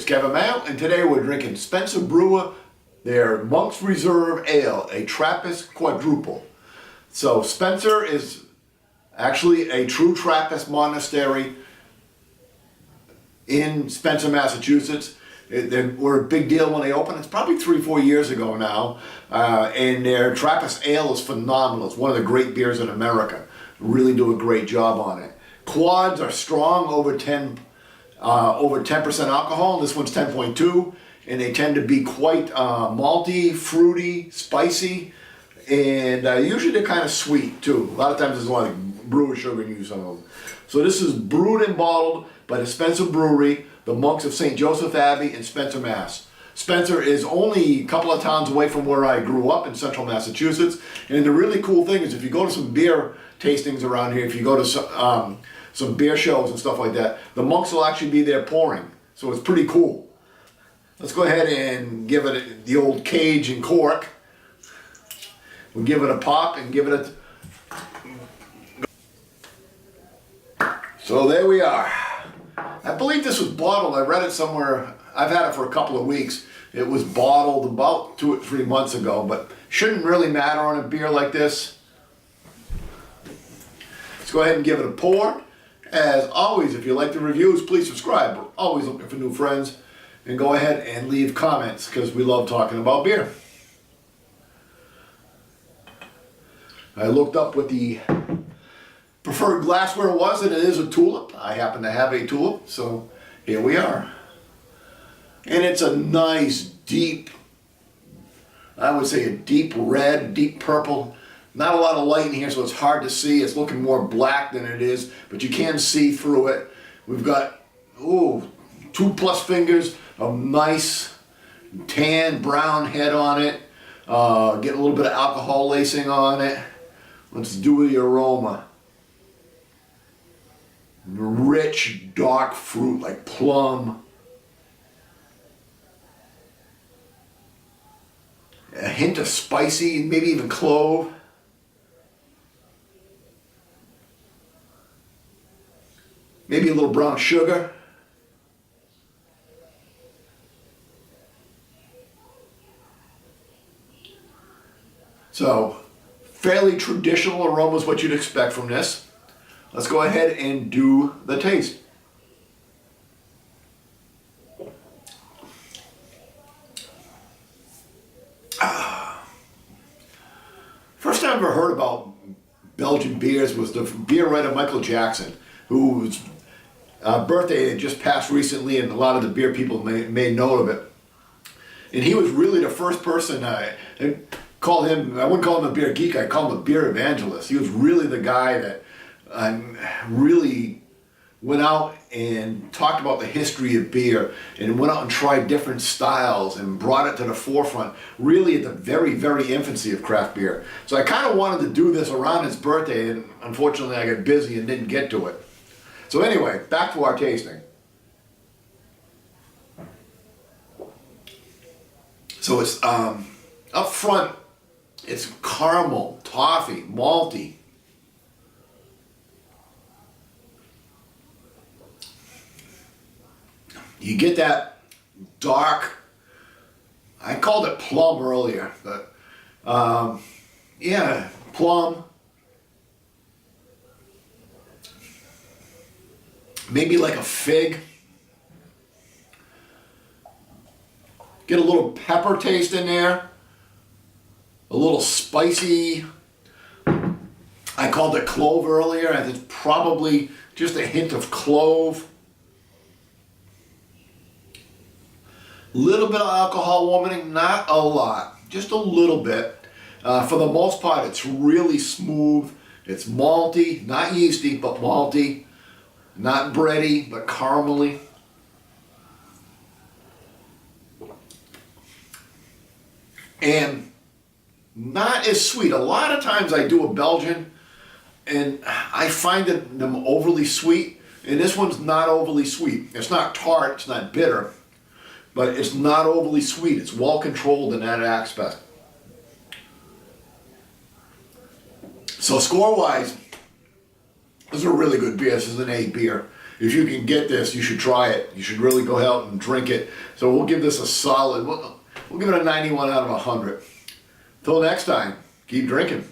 Beers. Kevin Mayo, and today we're drinking Spencer Brewer, their Monk's Reserve Ale, a Trappist Quadruple. So Spencer is actually a true Trappist monastery in Spencer, Massachusetts. They were a big deal when they opened. It's probably 3-4 years ago now. And their Trappist Ale is phenomenal. It's one of the great beers in America. Really do a great job on it. Quads are strong, over 10% alcohol. This one's 10.2, and they tend to be quite malty, fruity, spicy, and usually they're kind of sweet too. A lot of times there's a lot of brewer sugar in some of them. So this is brewed and bottled by the Spencer Brewery, the Monks of St. Joseph Abbey in Spencer, Mass. Spencer is only a couple of towns away from where I grew up in central Massachusetts. And the really cool thing is if you go to some beer tastings around here, if you go to some beer shows and stuff like that, the monks will actually be there pouring. So it's pretty cool. Let's go ahead and give it the old cage and cork. We'll give it a pop and give it a... So there we are. I believe this was bottled. I read it somewhere. I've had it for a couple of weeks. It was bottled about 2 or 3 months ago, but shouldn't really matter on a beer like this. Let's go ahead and give it a pour. As always, if you like the reviews, please subscribe. We're always looking for new friends. And go ahead and leave comments because we love talking about beer. I looked up what the preferred glassware was, and it is a tulip. I happen to have a tulip, so here we are. And it's a nice, deep, I would say a deep red, deep purple. Not a lot of light in here, so it's hard to see. It's looking more black than it is, but you can see through it. We've got, 2+ fingers of nice tan brown head on it. Getting a little bit of alcohol lacing on it. Let's do the aroma. Rich, dark fruit like plum. A hint of spicy, maybe even clove. Maybe a little brown sugar. So, fairly traditional aroma is what you'd expect from this. Let's go ahead and do the taste. First time I ever heard about Belgian beers was the beer writer Michael Jackson, whose birthday had just passed recently, and a lot of the beer people may know of it. And he was really the first person, I wouldn't call him a beer geek, I'd call him a beer evangelist. He was really the guy that really went out and talked about the history of beer and went out and tried different styles and brought it to the forefront, really at the very, very infancy of craft beer. So I kind of wanted to do this around his birthday, and unfortunately I got busy and didn't get to it. So anyway, back to our tasting. So it's up front, it's caramel, toffee, malty. You get that dark, I called it plum earlier, but yeah, plum. Maybe like a fig. Get a little pepper taste in there. A little spicy. I called it clove earlier. I think it's probably just a hint of clove. Little bit of alcohol warming, not a lot, just a little bit. For the most part, it's really smooth. It's malty, not yeasty, but malty. Not bready, but caramely. And not as sweet. A lot of times I do a Belgian and I find them overly sweet, and this one's not overly sweet. It's not tart, it's not bitter, but it's not overly sweet. It's well controlled in that aspect. So score-wise, this is a really good beer. This is an A beer. if you can get this, you should try it. You should really go out and drink it. So we'll give this a solid, we'll give it a 91 out of 100. Till next time, keep drinking.